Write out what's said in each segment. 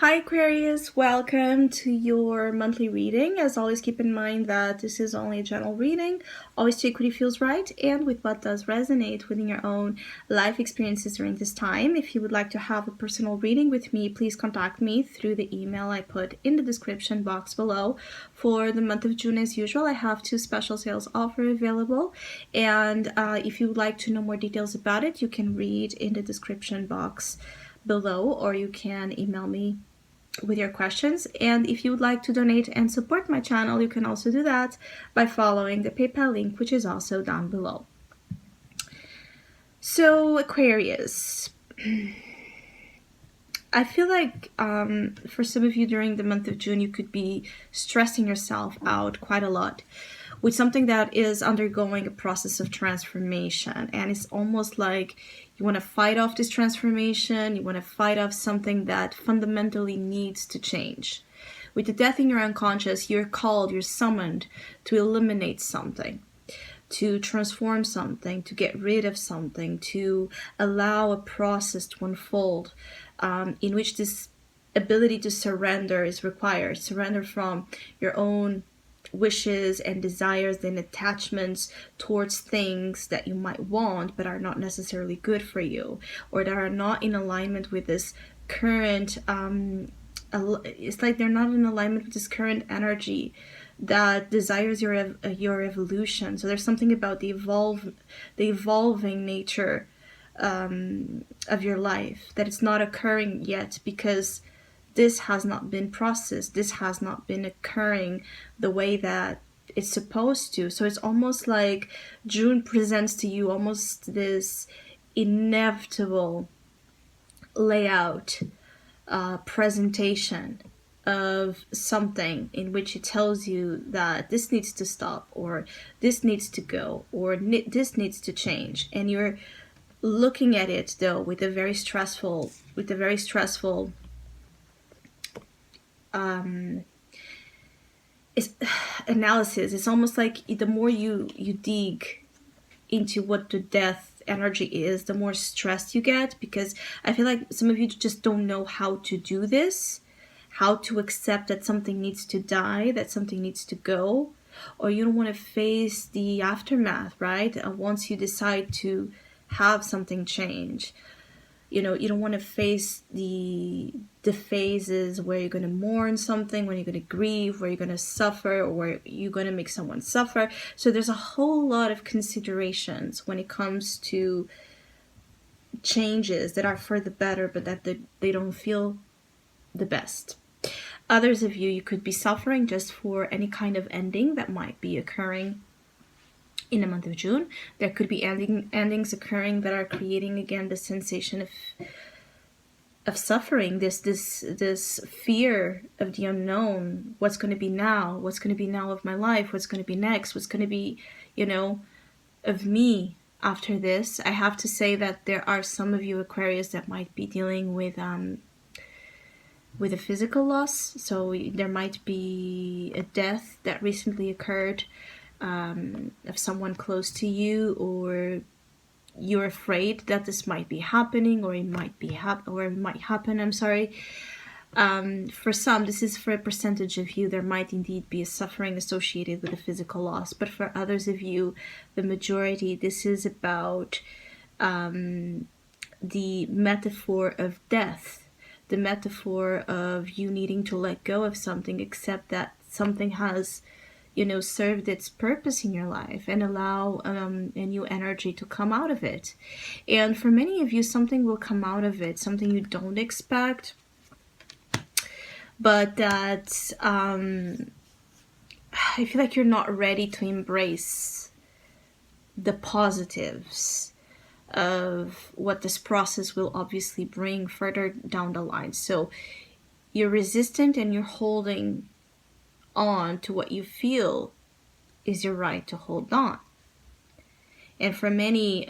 Hi Aquarius, welcome to your monthly reading. As always, keep in mind that this is only a general reading. Always take what feels right and with what does resonate within your own life experiences during this time. If you would like to have a personal reading with me, please contact me through the email I put in the description box below. For the month of June, as usual, I have 2 special sales offers available. And if you would like to know more details about it, you can read in the description box below, or you can email me with your questions. And if you would like to donate and support my channel, you can also do that by following the PayPal link, which is also down below. So Aquarius, I feel like for some of you during the month of June, you could be stressing yourself out quite a lot with something that is undergoing a process of transformation. And it's almost like you want to fight off this transformation. You want to fight off something that fundamentally needs to change. With the death in your unconscious, you're called, you're summoned to eliminate something, to transform something, to get rid of something, to allow a process to unfold in which this ability to surrender is required. Surrender from your own wishes and desires and attachments towards things that you might want but are not necessarily good for you, or that are not in alignment with this current it's like they're not in alignment with this current energy that desires your evolution. So there's something about the evolving nature of your life that it's not occurring yet because this has not been processed. This has not been occurring the way that it's supposed to. So it's almost like June presents to you almost this inevitable layout, presentation of something in which it tells you that this needs to stop, or this needs to go, or this needs to change. And you're looking at it though with a very stressful it's analysis. It's almost like the more you dig into what the death energy is, the more stressed you get, because I feel like some of you just don't know how to do this, how to accept that something needs to die, that something needs to go, or you don't want to face the aftermath, right? Once you decide to have something change, you don't want to face the phases where you're going to mourn something, when you're going to grieve, where you're going to suffer, or where you're going to make someone suffer. So there's a whole lot of considerations when it comes to changes that are for the better, but that they don't feel the best. Others of you could be suffering just for any kind of ending that might be occurring in the month of June. There could be endings occurring that are creating again the sensation of suffering, this fear of the unknown. What's going to be now? What's going to be now of my life? What's going to be next? What's going to be, of me after this? I have to say that there are some of you Aquarius that might be dealing with a physical loss. So there might be a death that recently occurred of someone close to you, or you're afraid that this might be happening, or it might happen. I'm sorry. For some, this is for a percentage of you, there might indeed be a suffering associated with a physical loss. But for others of you, the majority, this is about the metaphor of death, the metaphor of you needing to let go of something, accept that something has served its purpose in your life, and allow a new energy to come out of it. And for many of you, something will come out of it, something you don't expect, but that I feel like you're not ready to embrace the positives of what this process will obviously bring further down the line. So you're resistant and you're holding on to what you feel is your right to hold on. And for many,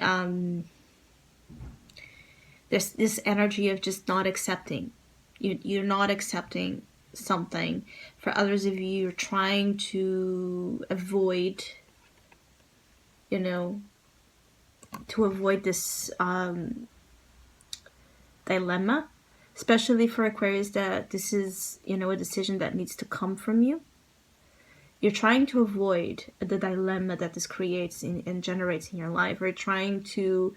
there's this energy of just not accepting. You're not accepting something. For others of you, you're trying to avoid, this dilemma. especially for Aquarius, that this is, a decision that needs to come from you. You're trying to avoid the dilemma that this creates and generates in your life. Or trying to,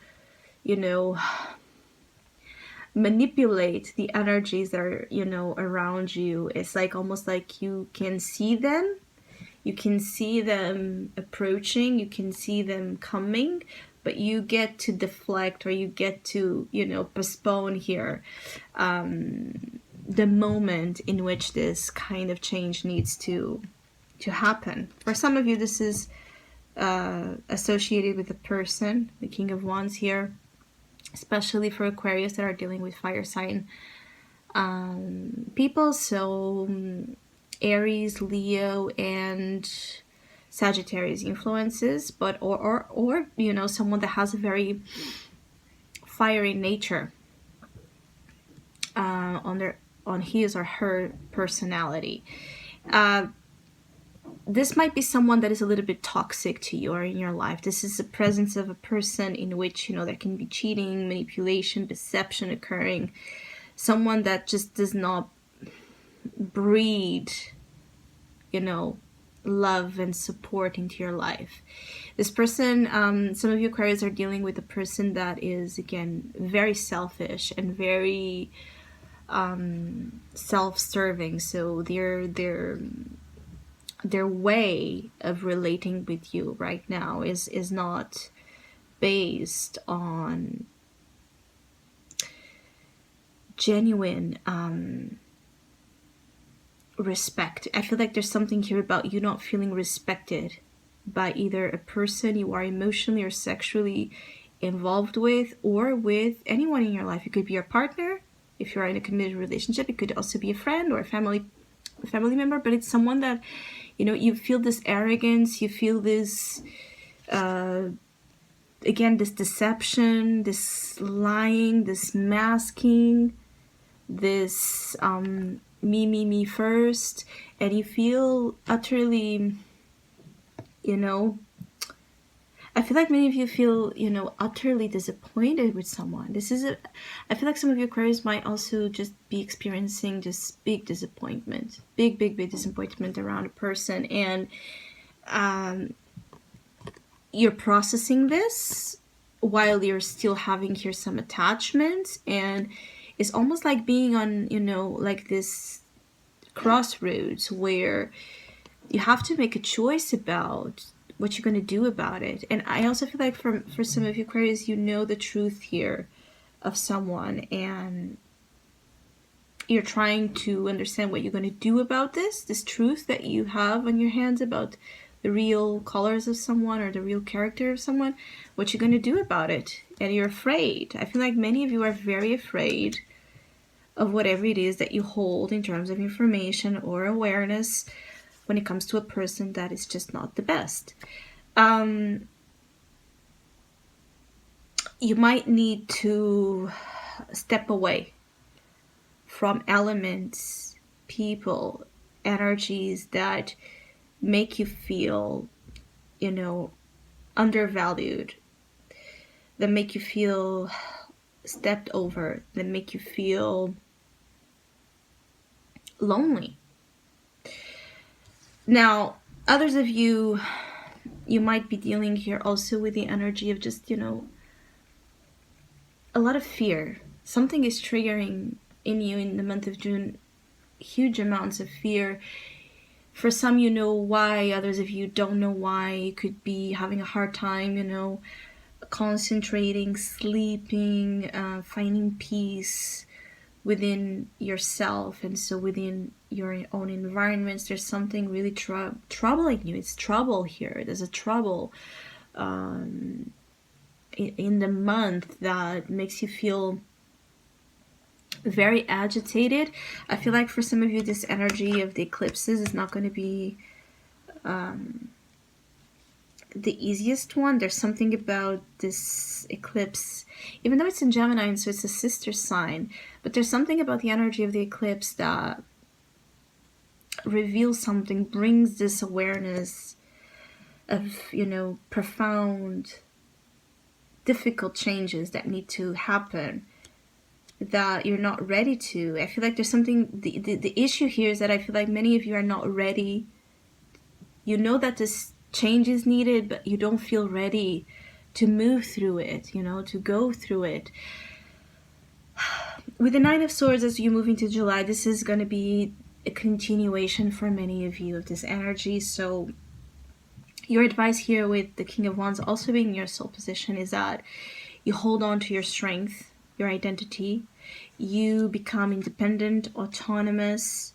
manipulate the energies that are, around you. It's like almost like you can see them. You can see them approaching. You can see them coming. But you get to deflect, or you get to, postpone here the moment in which this kind of change needs to happen. For some of you, this is associated with a person, the King of Wands here, especially for Aquarius that are dealing with fire sign people. So Aries, Leo, and Sagittarius influences, but or someone that has a very fiery nature on his or her personality. This might be someone that is a little bit toxic to you or in your life. This is the presence of a person in which, there can be cheating, manipulation, deception occurring. Someone that just does not breed, love and support into your life. This person, some of you Aquarius are dealing with a person that is, again, very selfish and very self-serving. So their way of relating with you right now is not based on genuine respect. I feel like there's something here about you not feeling respected by either a person you are emotionally or sexually involved with, or with anyone in your life. It could be your partner if you're in a committed relationship. It could also be a friend or a family member, but it's someone that, you feel this arrogance, you feel this, again, this deception, this lying, this masking, this me first, and you feel utterly, I feel like many of you feel, utterly disappointed with someone. I feel like some of you Aquarius might also just be experiencing just big disappointment, big disappointment around a person. And you're processing this while you're still having here some attachments. And it's almost like being on, like this crossroads where you have to make a choice about what you're going to do about it. And I also feel like for some of you Aquarius, the truth here of someone, and you're trying to understand what you're going to do about this truth that you have on your hands about the real colors of someone or the real character of someone, what you're going to do about it. And you're afraid. I feel like many of you are very afraid of whatever it is that you hold in terms of information or awareness when it comes to a person that is just not the best. You might need to step away from elements, people, energies that make you feel, undervalued, that make you feel stepped over, that make you feel lonely. Now, others of you might be dealing here also with the energy of just, a lot of fear. Something is triggering in you in the month of June, huge amounts of fear. For some, you know why. Others of you don't know why. You could be having a hard time, concentrating, sleeping, finding peace within yourself. And so within your own environments, there's something really troubling you. It's trouble here. There's a trouble in the month that makes you feel very agitated. I feel like for some of you, this energy of the eclipses is not going to be the easiest one. There's something about this eclipse, even though it's in Gemini and so it's a sister sign, but there's something about the energy of the eclipse that reveals something, brings this awareness of, profound, difficult changes that need to happen. that you're not ready to. I feel like there's something, the issue here is that I feel like many of you are not ready. You know that this change is needed, but you don't feel ready to move through it, to go through it. With the Nine of Swords, as you move into July, this is going to be a continuation for many of you of this energy. So your advice here with the King of Wands also being in your soul position is that you hold on to your strength, your identity. You become independent, autonomous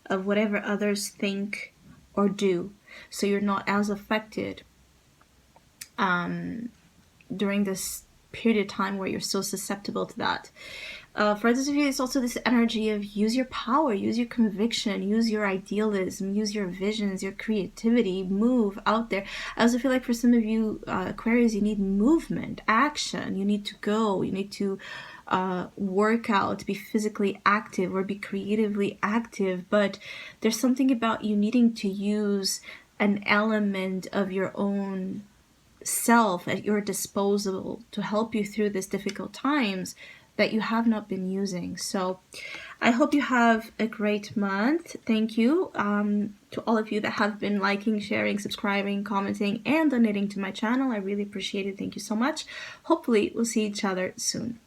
of whatever others think or do. So you're not as affected during this period of time where you're so susceptible to that. For others of you, it's also this energy of use your power, use your conviction, use your idealism, use your visions, your creativity, move out there. I also feel like for some of you, Aquarius, you need movement, action. You need to go. You need to work out, be physically active or be creatively active. But there's something about you needing to use an element of your own self at your disposal to help you through these difficult times that you have not been using. So I hope you have a great month. Thank you to all of you that have been liking, sharing, subscribing, commenting, and donating to my channel. I really appreciate it. Thank you so much. Hopefully we'll see each other soon.